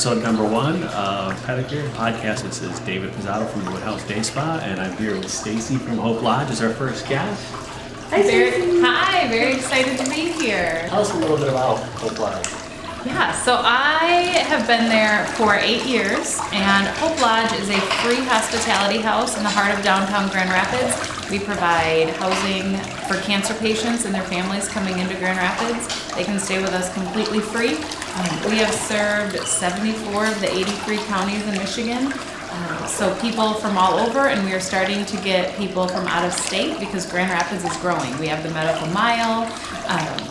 episode number 1 of Pedicure Podcast. This is David Pezzato from the Woodhouse Day Spa, and I'm here with Stacy from Hope Lodge as our first guest. Hi, Hi, very excited to be here. Tell us a little bit about Hope Lodge. Yeah, so I have been there for 8 years, and Hope Lodge is a free hospitality house in the heart of downtown Grand Rapids. We provide housing for cancer patients and their families coming into Grand Rapids. They can stay with us completely free. We have served 74 of the 83 counties in Michigan. So people from all over, and we are starting to get people from out of state because Grand Rapids is growing. We have the medical mile,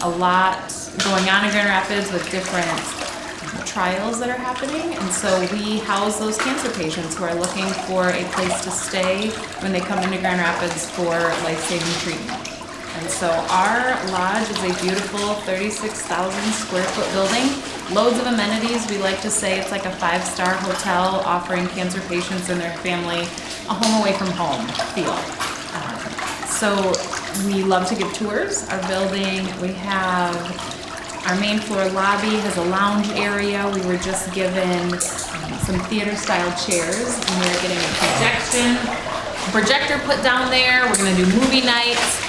a lot going on in Grand Rapids with different trials that are happening, and so we house those cancer patients who are looking for a place to stay when they come into Grand Rapids for life-saving treatment. And so our lodge is a beautiful 36,000 square foot building, loads of amenities. We like to say it's like a 5-star hotel offering cancer patients and their family a home away from home feel. So we love to give tours. Our building, we have our main floor lobby has a lounge area. We were just given some theater style chairs, and we're getting a projector put down there. We're gonna do movie nights.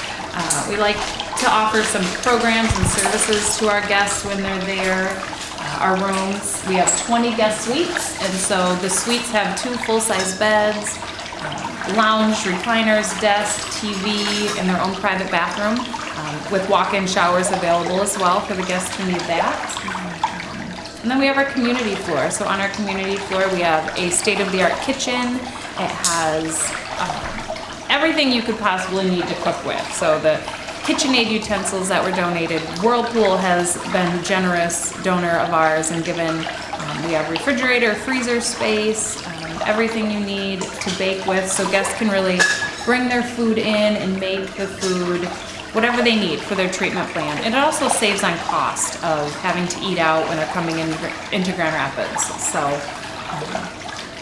We like to offer some programs and services to our guests when they're there. Our rooms, we have 20 guest suites, and so the suites have 2 full-size beds, lounge, recliners, desk, TV, and their own private bathroom, with walk-in showers available as well for the guests who need that. And then we have our community floor. So on our community floor, we have a state-of-the-art kitchen. It has everything you could possibly need to cook with. So the KitchenAid utensils that were donated. Whirlpool has been a generous donor of ours and given, we have refrigerator, freezer space, everything you need to bake with, so guests can really bring their food in and make the food whatever they need for their treatment plan. And it also saves on cost of having to eat out when they're coming into Grand Rapids. So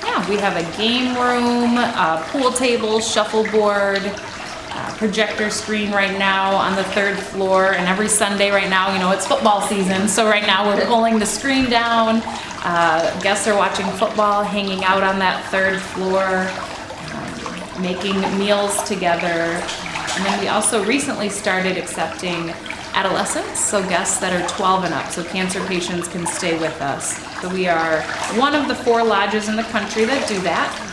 yeah, we have a game room, a pool table, shuffleboard, projector screen right now on the 3rd floor, and every Sunday right now, you know, it's football season, so right now we're pulling the screen down. Guests are watching football, hanging out on that 3rd floor, making meals together. And then we also recently started accepting adolescents, so guests that are 12 and up, so cancer patients can stay with us. So we are one of the 4 lodges in the country that do that.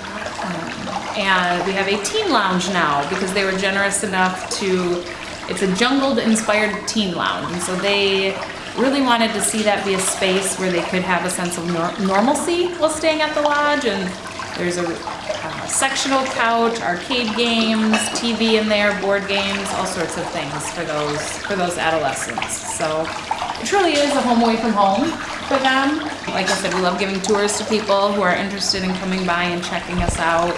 And we have a teen lounge now because they were generous enough to, it's a jungled-inspired teen lounge, and so they really wanted to see that be a space where they could have a sense of normalcy while staying at the lodge. And there's a sectional couch, arcade games, TV in there, board games, all sorts of things for those adolescents. So it truly is a home away from home for them. Like I said, we love giving tours to people who are interested in coming by and checking us out.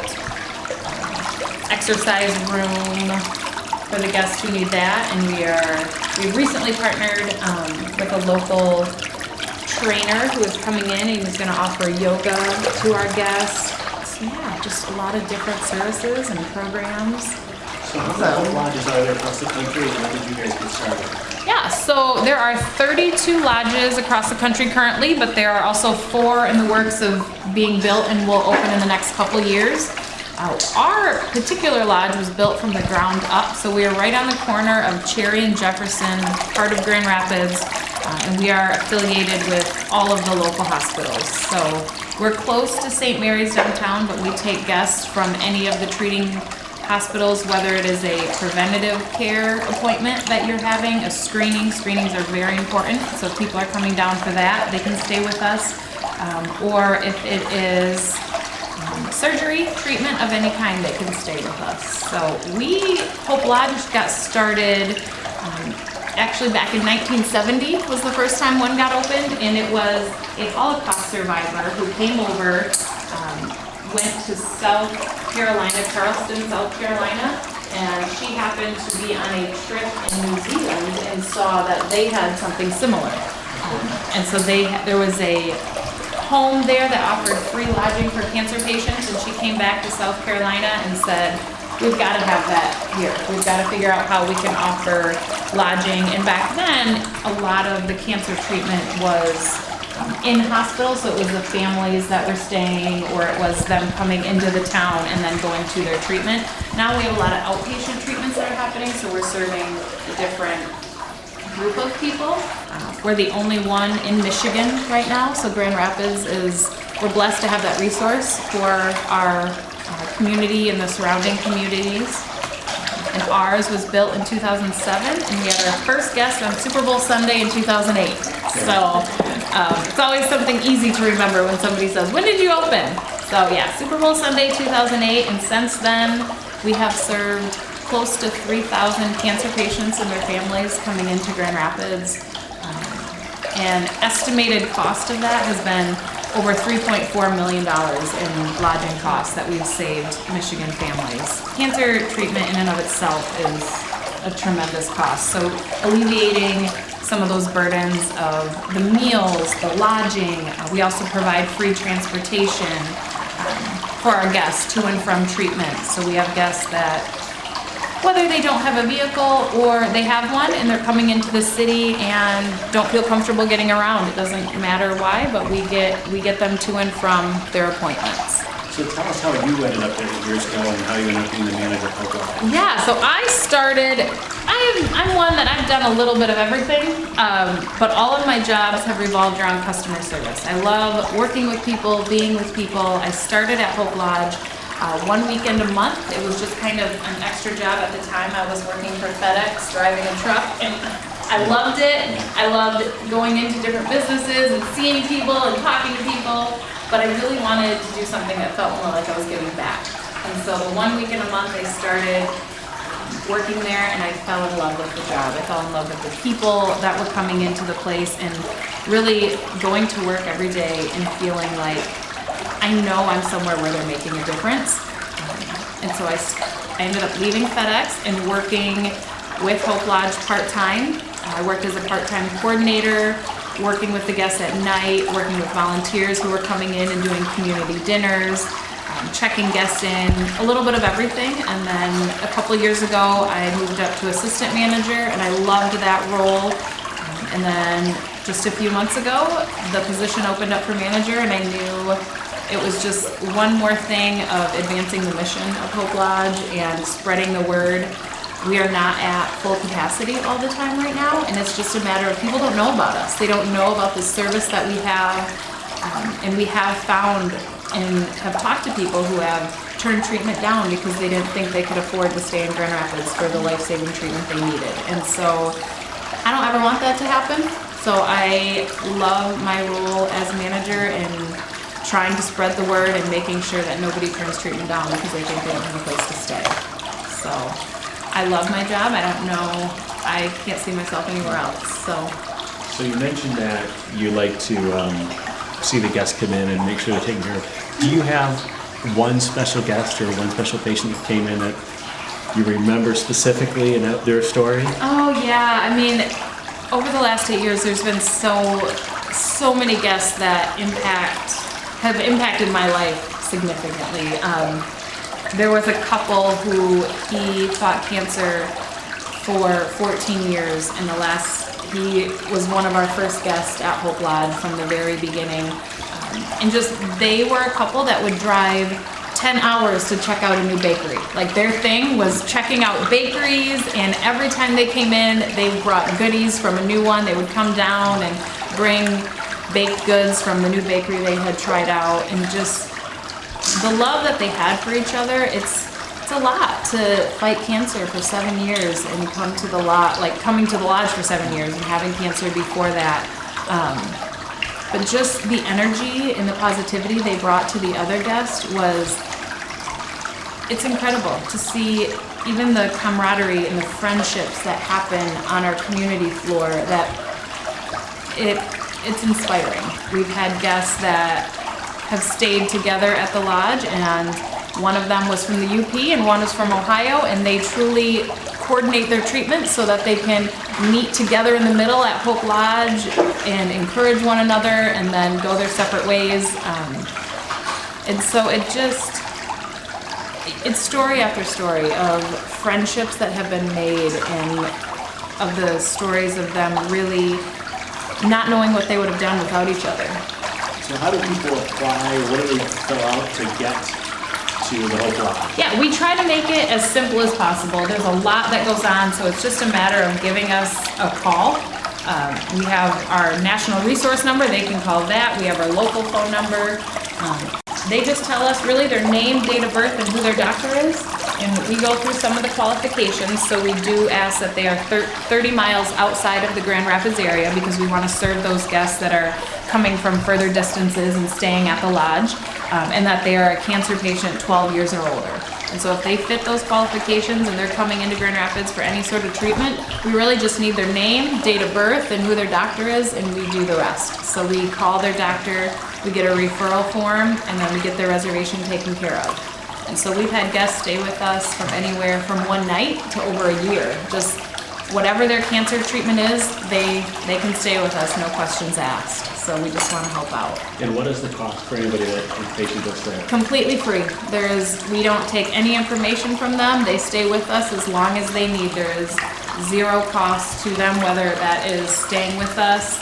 Exercise room for the guests who need that, and we've recently partnered with a local trainer who is coming in and is going to offer yoga to our guests. So yeah, just a lot of different services and programs. So how many lodges are there across the country, and how did you guys get started? Yeah, so there are 32 lodges across the country currently, but there are also 4 in the works of being built and will open in the next couple years. Our particular lodge was built from the ground up, so we are right on the corner of Cherry and Jefferson, part of Grand Rapids, and we are affiliated with all of the local hospitals. So we're close to St. Mary's downtown, but we take guests from any of the treating hospitals, whether it is a preventative care appointment that you're having, a screening. Screenings are very important, so if people are coming down for that, they can stay with us. Or if it is surgery, treatment of any kind, they can stay with us. So Hope Lodge got started actually back in 1970 was the first time one got opened, and it was a Holocaust survivor who came over, went to South Carolina, Charleston, South Carolina, and she happened to be on a trip in New Zealand and saw that they had something similar. And so there was a home there that offered free lodging for cancer patients, and she came back to South Carolina and said, we've got to have that here. We've got to figure out how we can offer lodging. And back then, a lot of the cancer treatment was in hospitals, so it was the families that were staying, or it was them coming into the town and then going to their treatment. Now we have a lot of outpatient treatments that are happening, so we're serving a different group of people. We're the only one in Michigan right now, so Grand Rapids we're blessed to have that resource for our community and the surrounding communities. And ours was built in 2007, and we had our first guest on Super Bowl Sunday in 2008. So it's always something easy to remember when somebody says, "When did you open?" So yeah, Super Bowl Sunday 2008, and since then we have served close to 3,000 cancer patients and their families coming into Grand Rapids. And estimated cost of that has been over $3.4 million in lodging costs that we've saved Michigan families. Cancer treatment in and of itself is a tremendous cost. So alleviating some of those burdens of the meals, the lodging. We also provide free transportation for our guests to and from treatment. So we have guests that, whether they don't have a vehicle or they have one and they're coming into the city and don't feel comfortable getting around, it doesn't matter why, but we get them to and from their appointments. So tell us how you ended up there years ago and how you ended up being the manager of Hope Lodge. Yeah, so I'm one that I've done a little bit of everything, but all of my jobs have revolved around customer service. I love working with people, being with people. I started at Hope Lodge 1 weekend a month. It was just kind of an extra job at the time. I was working for FedEx, driving a truck, and I loved it. I loved going into different businesses and seeing people and talking to people, but I really wanted to do something that felt more like I was giving back. And so the 1 weekend a month I started working there, and I fell in love with the job. I fell in love with the people that were coming into the place, and really going to work every day and feeling like I know I'm somewhere where they're making a difference. And so I ended up leaving FedEx and working with Hope Lodge part-time. I worked as a part-time coordinator, working with the guests at night, working with volunteers who were coming in and doing community dinners, checking guests in, a little bit of everything. And then a couple years ago, I moved up to assistant manager, and I loved that role. And then just a few months ago, the position opened up for manager, and I knew it was just one more thing of advancing the mission of Hope Lodge and spreading the word. We are not at full capacity all the time right now, and it's just a matter of people don't know about us. They don't know about the service that we have, and we have found and have talked to people who have turned treatment down because they didn't think they could afford to stay in Grand Rapids for the life-saving treatment they needed. And so I don't ever want that to happen. So I love my role as manager and trying to spread the word and making sure that nobody turns treatment down because they think they don't have a place to stay. So I love my job. I can't see myself anywhere else. So you mentioned that you like to see the guests come in and make sure they're taken care of. Do you have one special guest or one special patient that came in that you remember specifically and their story? Oh yeah, I mean, over the last 8 years, there's been so many guests that have impacted my life significantly. There was a couple who he fought cancer for 14 years, and he was one of our first guests at Hope Lodge from the very beginning. And they were a couple that would drive 10 hours to check out a new bakery. Like, their thing was checking out bakeries, and every time they came in, they brought goodies from a new one. They would come down and bring baked goods from the new bakery they had tried out, and just the love that they had for each other. It's a lot to fight cancer for 7 years and coming to the lodge for 7 years and having cancer before that. But just the energy and the positivity they brought to the other guests it's incredible to see, even the camaraderie and the friendships that happen on our community floor, that it's inspiring. We've had guests that have stayed together at the lodge, and one of them was from the UP and one is from Ohio, and they truly coordinate their treatment so that they can meet together in the middle at Hope Lodge and encourage one another and then go their separate ways. And so it's story after story of friendships that have been made, and of the stories of them really not knowing what they would have done without each other. So how do people apply? What do they fill out to get to the Hope Lodge? Yeah, we try to make it as simple as possible. There's a lot that goes on, so it's just a matter of giving us a call. We have our national resource number, they can call that. We have our local phone number. They just tell us really their name, date of birth, and who their doctor is. And we go through some of the qualifications, so we do ask that they are 30 miles outside of the Grand Rapids area because we want to serve those guests that are coming from further distances and staying at the lodge, and that they are a cancer patient 12 years or older. And so if they fit those qualifications and they're coming into Grand Rapids for any sort of treatment, we really just need their name, date of birth, and who their doctor is, and we do the rest. So we call their doctor, we get a referral form, and then we get their reservation taken care of. And so we've had guests stay with us from anywhere from one night to over a year. Just whatever their cancer treatment is, they can stay with us, no questions asked. So we just want to help out. And what is the cost for anybody that is patient that's there? Completely free. We don't take any information from them. They stay with us as long as they need. There is zero cost to them, whether that is staying with us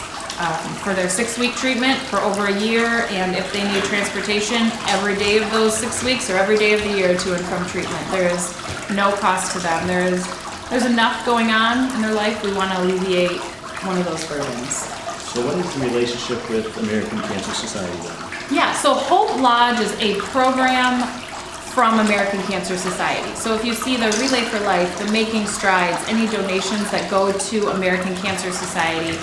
for their 6-week treatment for over a year, and if they need transportation every day of those 6 weeks or every day of the year to and from treatment. There is no cost to them. There's enough going on in their life. We want to alleviate one of those burdens. So what is the relationship with American Cancer Society then? Yeah, so Hope Lodge is a program from American Cancer Society. So if you see the Relay for Life, the Making Strides, any donations that go to American Cancer Society,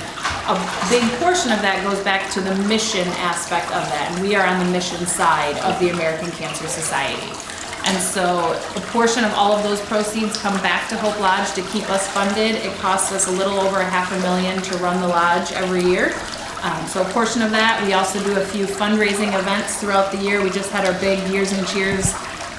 a big portion of that goes back to the mission aspect of that. And we are on the mission side of the American Cancer Society. And so a portion of all of those proceeds come back to Hope Lodge to keep us funded. It costs us a little over $500,000 to run the lodge every year. So a portion of that. We also do a few fundraising events throughout the year. We just had our big Years and Cheers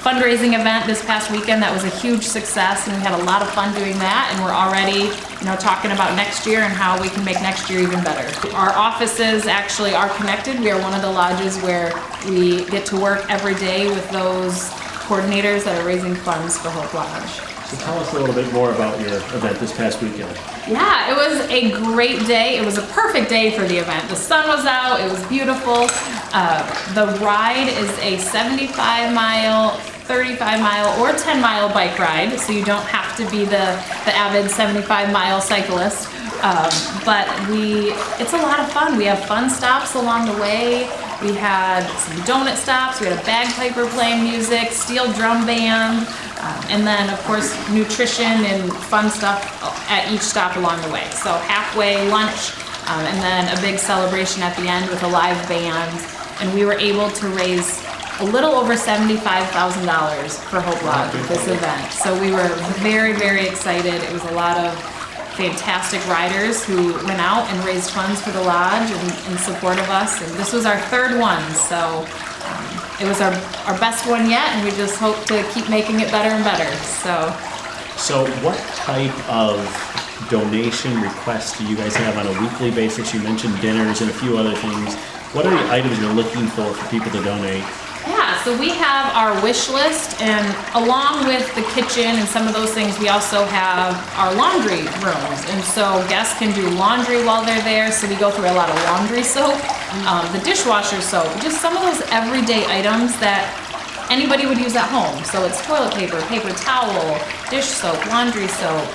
fundraising event this past weekend. That was a huge success, and we had a lot of fun doing that, and we're already talking about next year and how we can make next year even better. Our offices actually are connected. We are one of the lodges where we get to work every day with those coordinators that are raising funds for Hope Lodge. So tell us a little bit more about your event this past weekend. Yeah, it was a great day. It was a perfect day for the event. The sun was out, it was beautiful. The ride is a 75-mile, 35-mile, or 10-mile bike ride, so you don't have to be the avid 75-mile cyclist. But it's a lot of fun. We have fun stops along the way. We had some donut stops, we had a bagpiper playing music, steel drum band, and then of course nutrition and fun stuff at each stop along the way. So halfway lunch, and then a big celebration at the end with a live band. And we were able to raise a little over $75,000 for Hope Lodge with this event. So we were very, very excited. It was a lot of fantastic riders who went out and raised funds for the lodge in support of us. And this was our third one, so it was our best one yet, and we just hope to keep making it better and better. So what type of donation requests do you guys have on a weekly basis? You mentioned dinners and a few other things. What are the items you're looking for people to donate? Yeah, so we have our wish list, and along with the kitchen and some of those things, we also have our laundry rooms. And so guests can do laundry while they're there, so we go through a lot of laundry soap, the dishwasher soap, just some of those everyday items that anybody would use at home. So it's toilet paper, paper towel, dish soap, laundry soap,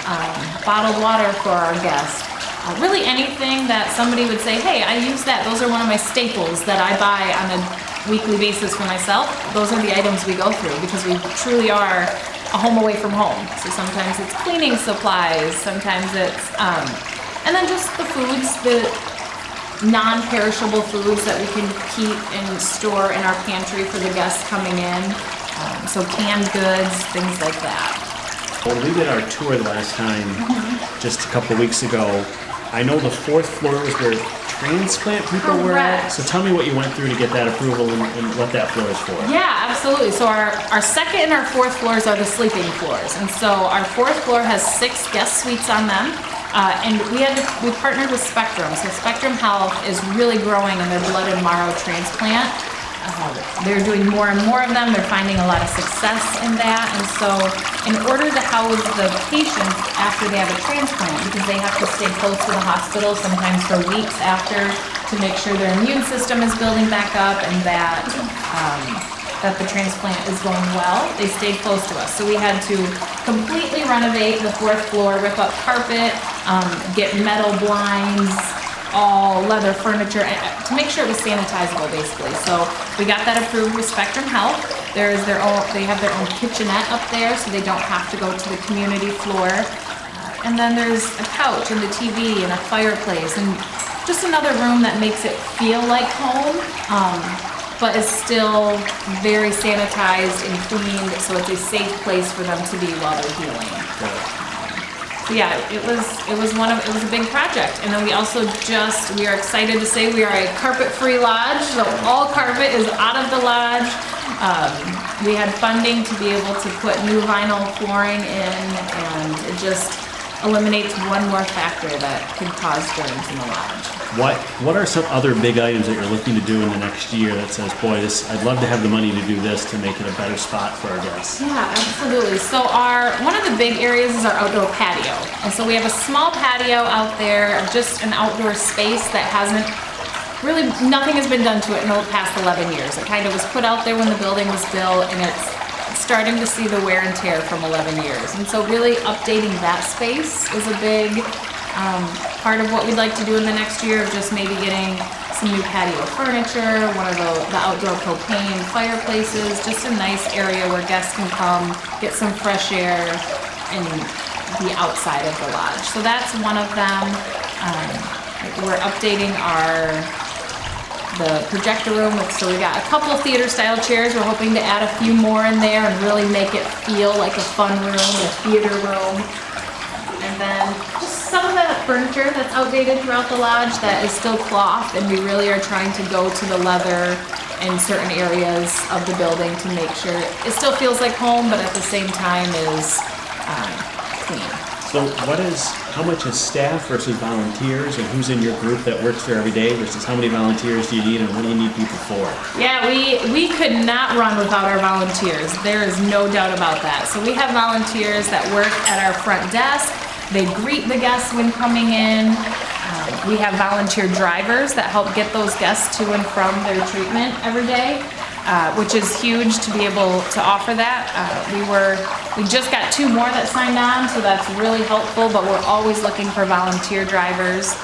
bottled water for our guests. Really anything that somebody would say, hey, I use that. Those are one of my staples that I buy on a weekly basis for myself. Those are the items we go through because we truly are a home away from home. So sometimes it's cleaning supplies, sometimes it's, and then just the foods, the non-perishable foods that we can keep and store in our pantry for the guests coming in. So canned goods, things like that. When we did our tour the last time, just a couple weeks ago, I know the 4th floor was where transplant people were at. So tell me what you went through to get that approval and what that floor is for. Yeah, absolutely. So our 2nd and our 4th floors are the sleeping floors. And so our 4th floor has 6 guest suites on them. And we partnered with Spectrum. So Spectrum Health is really growing in their blood and marrow transplant. they're doing more and more of them. They're finding a lot of success in that. And so in order to house the patients after they have a transplant, because they have to stay close to the hospital sometimes for weeks after to make sure their immune system is building back up and that the transplant is going well, they stayed close to us. So we had to completely renovate the 4th floor, rip up carpet, get metal blinds, all leather furniture to make sure it was sanitizable basically. So we got that approved with Spectrum Health. They have their own kitchenette up there so they don't have to go to the community floor. And then there's a couch and the TV and a fireplace and just another room that makes it feel like home, but is still very sanitized and cleaned, so it's a safe place for them to be while they're healing. Yeah, it was a big project. And then we also we are excited to say we are a carpet-free lodge, so all carpet is out of the lodge. We had funding to be able to put new vinyl flooring in, and it just eliminates one more factor that can cause germs in the lodge. What are some other big items that you're looking to do in the next year that says, boy, I'd love to have the money to do this to make it a better spot for our guests? Yeah, absolutely. So one of the big areas is our outdoor patio. And so we have a small patio out there, just an outdoor space that nothing has been done to it in the past 11 years. It kind of was put out there when the building was built, and it's starting to see the wear and tear from 11 years. And so really updating that space is a big part of what we'd like to do in the next year, of just maybe getting some new patio furniture, one of the outdoor propane fireplaces, just a nice area where guests can come, get some fresh air, and be outside of the lodge. So that's one of them. We're updating the projector room, so we got a couple of theater style chairs. We're hoping to add a few more in there and really make it feel like a fun room, a theater room. And then just some of the furniture that's outdated throughout the lodge that is still cloth, and we really are trying to go to the leather in certain areas of the building to make sure it still feels like home, but at the same time is clean. So how much is staff versus volunteers, and who's in your group that works there every day versus how many volunteers do you need and what do you need people for? Yeah, we could not run without our volunteers. There is no doubt about that. So we have volunteers that work at our front desk. They greet the guests when coming in. We have volunteer drivers that help get those guests to and from their treatment every day, which is huge to be able to offer that. We just got 2 more that signed on, so that's really helpful, but we're always looking for volunteer drivers.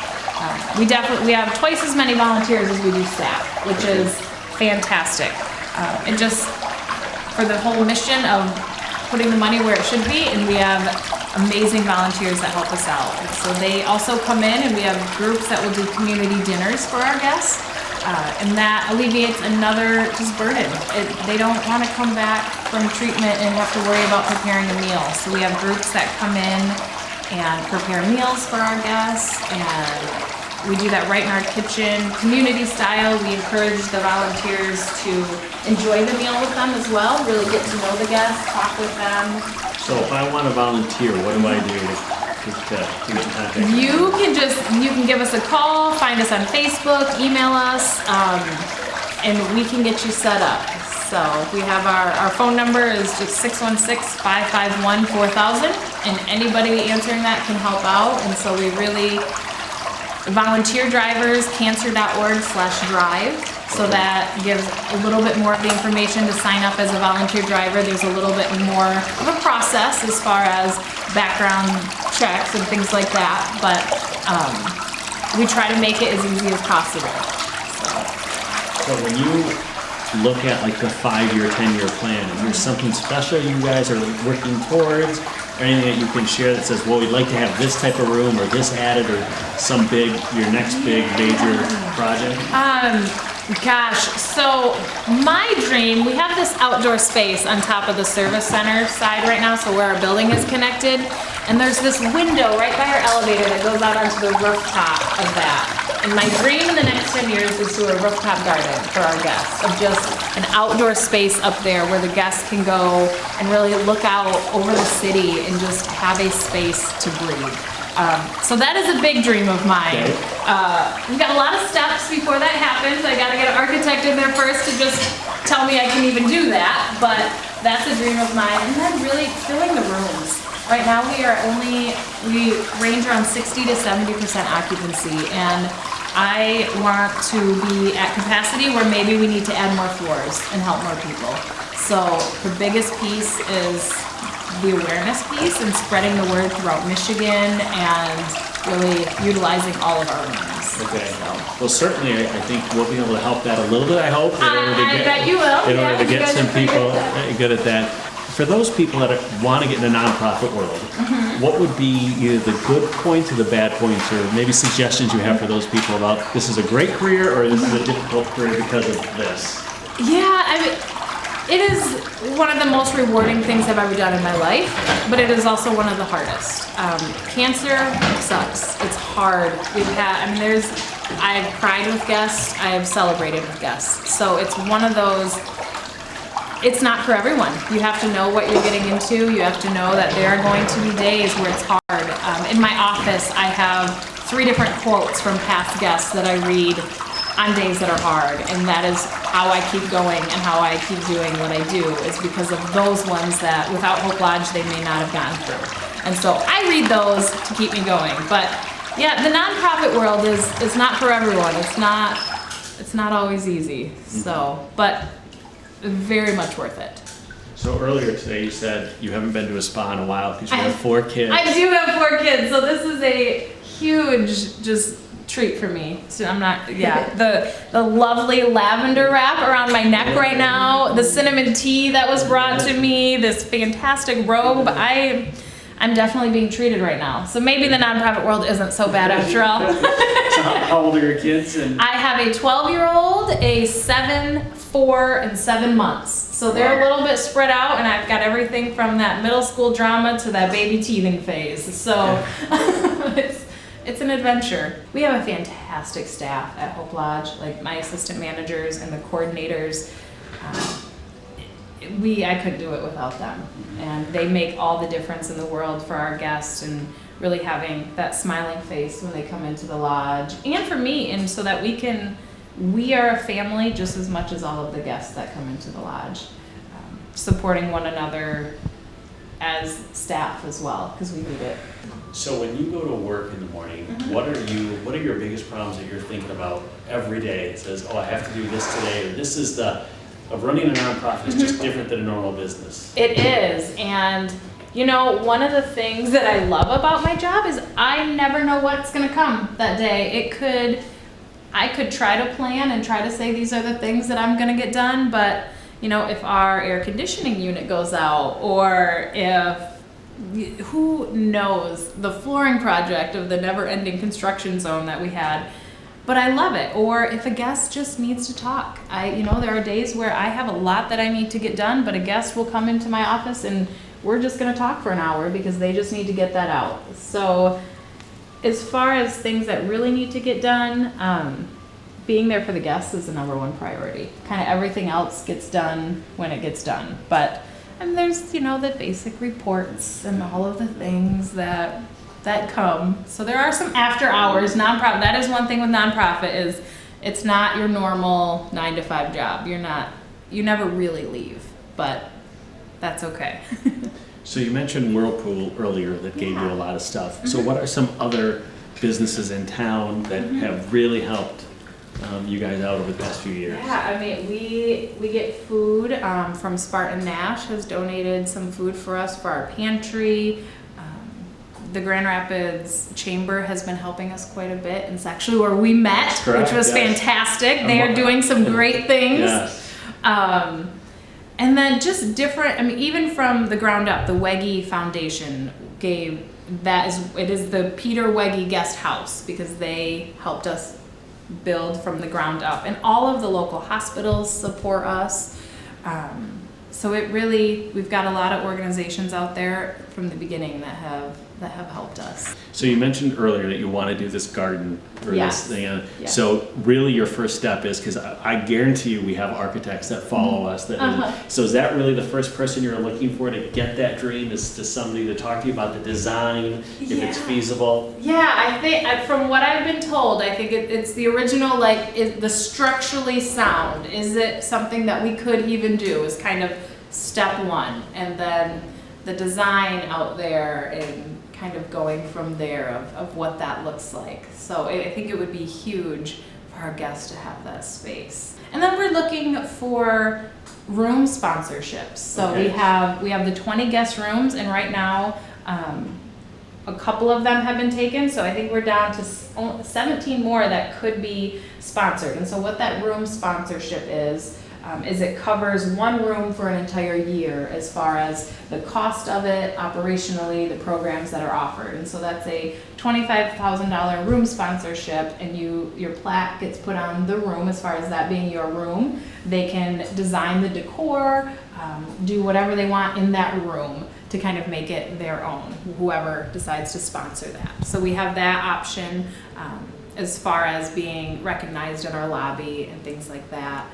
We have twice as many volunteers as we do staff, which is fantastic. And just for the whole mission of putting the money where it should be, and we have amazing volunteers that help us out. So they also come in, and we have groups that will do community dinners for our guests. And that alleviates another just burden. They don't want to come back from treatment and have to worry about preparing a meal. So we have groups that come in and prepare meals for our guests, and we do that right in our kitchen, community style. We encourage the volunteers to enjoy the meal with them as well, really get to know the guests, talk with them. So if I want to volunteer, what do I do to get in contact? You can give us a call, find us on Facebook, email us, and we can get you set up. So we have our phone number is just 616-551-4000, and anybody answering that can help out. And so we really volunteer drivers, cancer.org/drive. So that gives a little bit more of the information to sign up as a volunteer driver. There's a little bit more of a process as far as background checks and things like that, but we try to make it as easy as possible. So when you look at like the 5-year, 10-year plan, is there something special you guys are working towards, or anything that you can share that says, well, we'd like to have this type of room or this added, or your next big major project? Gosh, so my dream, we have this outdoor space on top of the service center side right now, so where our building is connected, and there's this window right by our elevator that goes out onto the rooftop of that. And my dream in the next 10 years is to do a rooftop garden for our guests, of just an outdoor space up there where the guests can go and really look out over the city and just have a space to breathe. So that is a big dream of mine. Okay. We've got a lot of steps before that happens. I got to get an architect in there first to just tell me I can even do that, but that's a dream of mine. And then really filling the rooms. Right now we range around 60 to 70% occupancy, and I want to be at capacity where maybe we need to add more floors and help more people. So the biggest piece is the awareness piece and spreading the word throughout Michigan and really utilizing all of our rooms. Okay. So. Well, certainly, I think we'll be able to help that a little bit, I hope. I bet you will. In order to You get guys some are pretty people good at that. good at that. For those people that want to get in the nonprofit world, what would be either the good points or the bad points, or maybe suggestions you have for those people about this is a great career or this is a difficult career because of this? Yeah, I mean, it is one of the most rewarding things I've ever done in my life, but it is also one of the hardest. Cancer sucks. It's hard. I've cried with guests. I've celebrated with guests. So it's one of those. It's not for everyone. You have to know what you're getting into. You have to know that there are going to be days where it's hard. In my office, I have 3 different quotes from past guests that I read on days that are hard, and that is how I keep going and how I keep doing what I do, is because of those ones that without Hope Lodge they may not have gotten through. And so I read those to keep me going. But yeah, the nonprofit world is not for everyone. It's not always easy. So, but very much worth it. So earlier today you said you haven't been to a spa in a while because you have 4 kids. I do have 4 kids, so this is a huge just treat for me. So I'm not, the lovely lavender wrap around my neck right now, the cinnamon tea that was brought to me, this fantastic robe. I'm definitely being treated right now. So maybe the nonprofit world isn't so bad after all. So how old are your kids? I have a 12-year-old, a 7, 4, and 7 months. So they're a little bit spread out, and I've got everything from that middle school drama to that baby teething phase. So it's an adventure. We have a fantastic staff at Hope Lodge, like my assistant managers and the coordinators. I couldn't do it without them. And they make all the difference in the world for our guests, and really having that smiling face when they come into the lodge, and for me, and so that we are a family just as much as all of the guests that come into the lodge, supporting one another as staff as well, because we need it. So when you go to work in the morning, what are your biggest problems that you're thinking about every day? It says, oh, I have to do this today, or this is of running a nonprofit is just different than a normal business. It is, and one of the things that I love about my job is I never know what's gonna come that day. I could try to plan and try to say these are the things that I'm gonna get done, but if our air conditioning unit goes out, or who knows, the flooring project of the never-ending construction zone that we had. But I love it. Or if a guest just needs to talk. There are days where I have a lot that I need to get done, but a guest will come into my office and we're just gonna talk for an hour because they just need to get that out. So as far as things that really need to get done, being there for the guests is the #1 priority. Kind of everything else gets done when it gets done. But there's, the basic reports and all of the things that come. So there are some after hours. Nonprofit, that is one thing with nonprofit, is it's not your normal 9-to-5 job. You never really leave, but that's okay. So you mentioned Whirlpool earlier that gave you a lot of stuff. So what are some other businesses in town that have really helped you guys out over the past few years? Yeah, we get food from Spartan Nash has donated some food for us for our pantry. The Grand Rapids Chamber has been helping us quite a bit, and it's actually where we met, which was fantastic. They are doing some great things. Yes. And then just different, even from the ground up, the Weggy Foundation it is the Peter Weggy Guest House, because they helped us build from the ground up, and all of the local hospitals support us. So we've got a lot of organizations out there from the beginning that have that have helped us. So you mentioned earlier that you want to do this garden or Yes. this thing. Yes. So really your first step is, because I guarantee you we have architects that follow us. So is that really the first person you're looking for to get that dream, is to somebody to talk to you about the design, if it's feasible? Yeah, I think from what I've been told, I think it's the original, like, is the structurally sound. Is it something that we could even do is kind of step one. And then the design out there and kind of going from there of what that looks like. So I think it would be huge for our guests to have that space. And then we're looking for room sponsorships. So Okay. we have the 20 guest rooms, and right now a couple of them have been taken. So I think we're down to 17 more that could be sponsored. And so what that room sponsorship is it covers one room for an entire year as far as the cost of it, operationally, the programs that are offered. And so that's a $25,000 room sponsorship, and your plaque gets put on the room as far as that being your room. They can design the decor, do whatever they want in that room to kind of make it their own, whoever decides to sponsor that. So we have that option as far as being recognized in our lobby and things like that.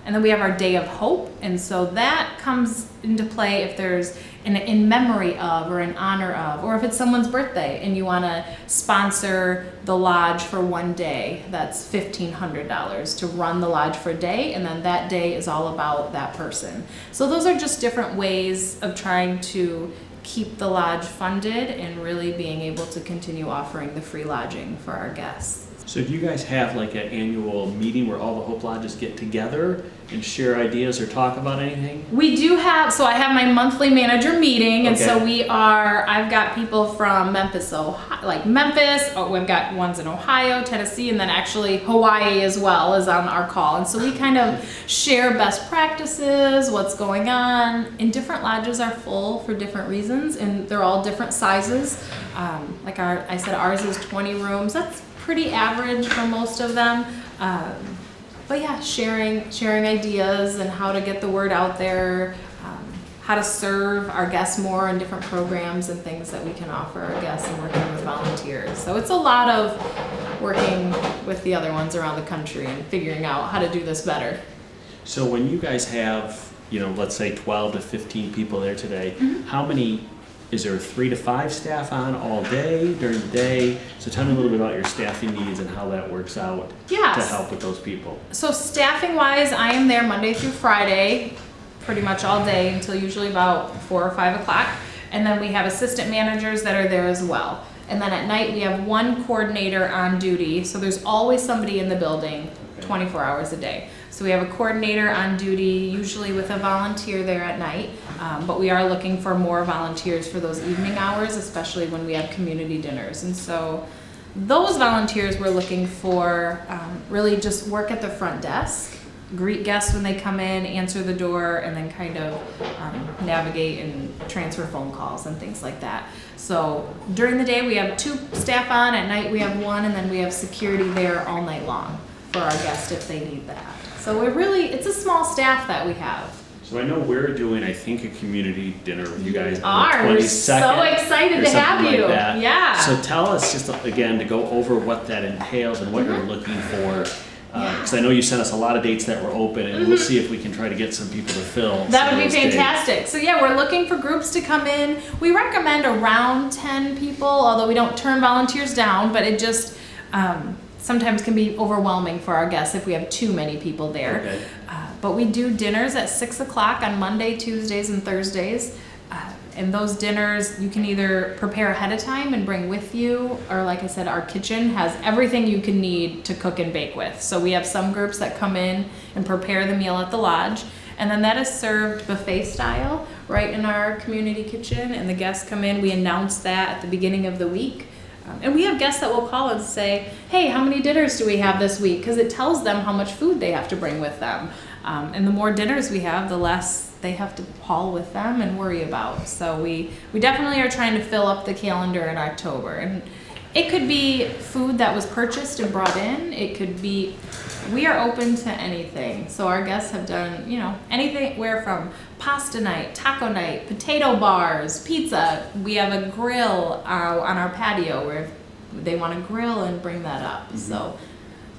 And then we have our Day of Hope, and so that comes into play if there's in memory of or in honor of, or if it's someone's birthday and you want to sponsor the lodge for one day. That's $1,500 to run the lodge for a day, and then that day is all about that person. So those are just different ways of trying to keep the lodge funded and really being able to continue offering the free lodging for our guests. So do you guys have like an annual meeting where all the Hope Lodges get together and share ideas or talk about anything? We do have, so I have my monthly manager meeting, and so Okay. I've got people from Memphis, we've got ones in Ohio, Tennessee, and then actually Hawaii as well is on our call. And so we kind of share best practices, what's going on. And different lodges are full for different reasons, and they're all different sizes. Like I said, ours is 20 rooms. That's pretty average for most of them. But yeah, sharing ideas and how to get the word out there, how to serve our guests more in different programs and things that we can offer our guests, and working with volunteers. So it's a lot of working with the other ones around the country and figuring out how to do this better. So when you guys have, let's say 12 to 15 people there today, how many, is there 3 to 5 staff on all day, during the day? So tell me a little bit about your staffing needs and how that works out to help with those people. So staffing wise, I am there Monday through Friday, pretty much all day until usually about 4 or 5 o'clock. And then we have assistant managers that are there as well. And then at night we have one coordinator on duty. So there's always somebody in the building 24 hours a day. So we have a coordinator on duty, usually with a volunteer there at night. But we are looking for more volunteers for those evening hours, especially when we have community dinners. And so those volunteers we're looking for really just work at the front desk, greet guests when they come in, answer the door, and then kind of navigate and transfer phone calls and things like that. So during the day we have 2 staff on, at night we have 1, and then we have security there all night long for our guests if they need that. So it's a small staff that we have. So I know we're doing, I think, a community dinner with you guys We're on the 22nd. so excited or to have something you. like that. Yeah. So tell us just again to go over what that entails and what you're looking for. Because I know you sent us a lot of dates that were open, and we'll see if we can try to get some people to fill. That would be those dates. fantastic. So yeah, we're looking for groups to come in. We recommend around 10 people, although we don't turn volunteers down, but it just sometimes can be overwhelming for our guests if we have too many people there. Okay. But we do dinners at 6 o'clock on Monday, Tuesdays, and Thursdays. And those dinners you can either prepare ahead of time and bring with you, or like I said, our kitchen has everything you can need to cook and bake with. So we have some groups that come in and prepare the meal at the lodge, and then that is served buffet style right in our community kitchen, and the guests come in. We announce that at the beginning of the week. And we have guests that will call and say, hey, how many dinners do we have this week? Because it tells them how much food they have to bring with them. And the more dinners we have, the less they have to haul with them and worry about. So we definitely are trying to fill up the calendar in October. And it could be food that was purchased and brought in. It could be we are open to anything. So our guests have done, anything, where from pasta night, taco night, potato bars, pizza. We have a grill on our patio where if they want to grill and bring that up. Mm-hmm. So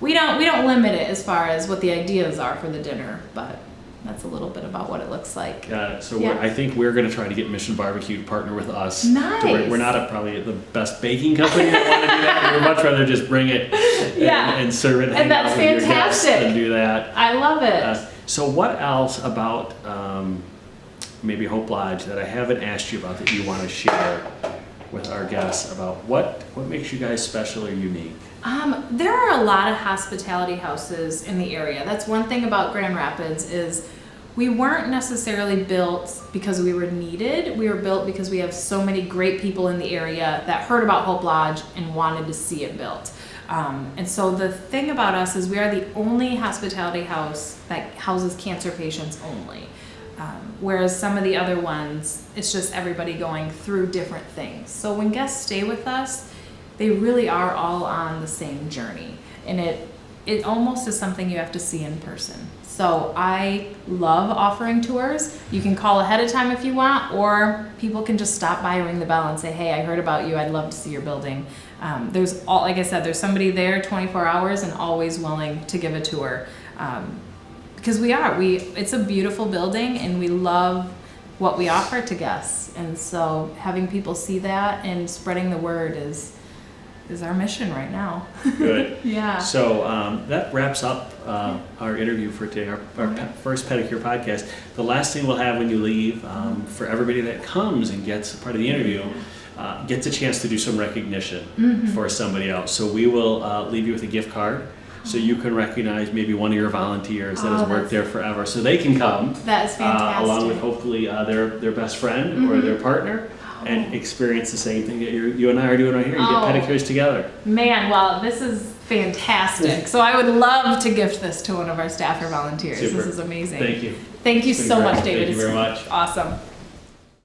we don't limit it as far as what the ideas are for the dinner, but that's a little bit about what it looks like. Got it. So I think we're going to try to get Mission Barbecue to partner with us. Nice. We're not probably the best baking company that want to do that. We'd much rather just bring it and serve it and that's fantastic. And do that. I love it. So what else about maybe Hope Lodge that I haven't asked you about that you want to share with our guests about what makes you guys special or unique? There are a lot of hospitality houses in the area. That's one thing about Grand Rapids is we weren't necessarily built because we were needed. We were built because we have so many great people in the area that heard about Hope Lodge and wanted to see it built. And so the thing about us is we are the only hospitality house that houses cancer patients only. Whereas some of the other ones, it's just everybody going through different things. So when guests stay with us, they really are all on the same journey. And it almost is something you have to see in person. So I love offering tours. You can call ahead of time if you want, or people can just stop by, ring the bell and say, hey, I heard about you. I'd love to see your building. Like I said, there's somebody there 24 hours and always willing to give a tour. Because it's a beautiful building and we love what we offer to guests. And so having people see that and spreading the word is our mission right now. Good. Yeah. So that wraps up our interview for today, our first Pedicure Podcast. The last thing we'll have when you leave, for everybody that comes and gets part of the interview, gets a chance to do some recognition for somebody else. So we will leave you with a gift card so you can recognize maybe one of your volunteers that has worked there forever, so they can come. That is fantastic. Along with hopefully their best friend or their partner. And experience the same thing that you and I are doing right here. You get pedicures together. Man, well, this is fantastic. So I would love to gift this to one of our staff or volunteers. Super. This is amazing. Thank you. Thank you so much, David. Thank you very much. Awesome.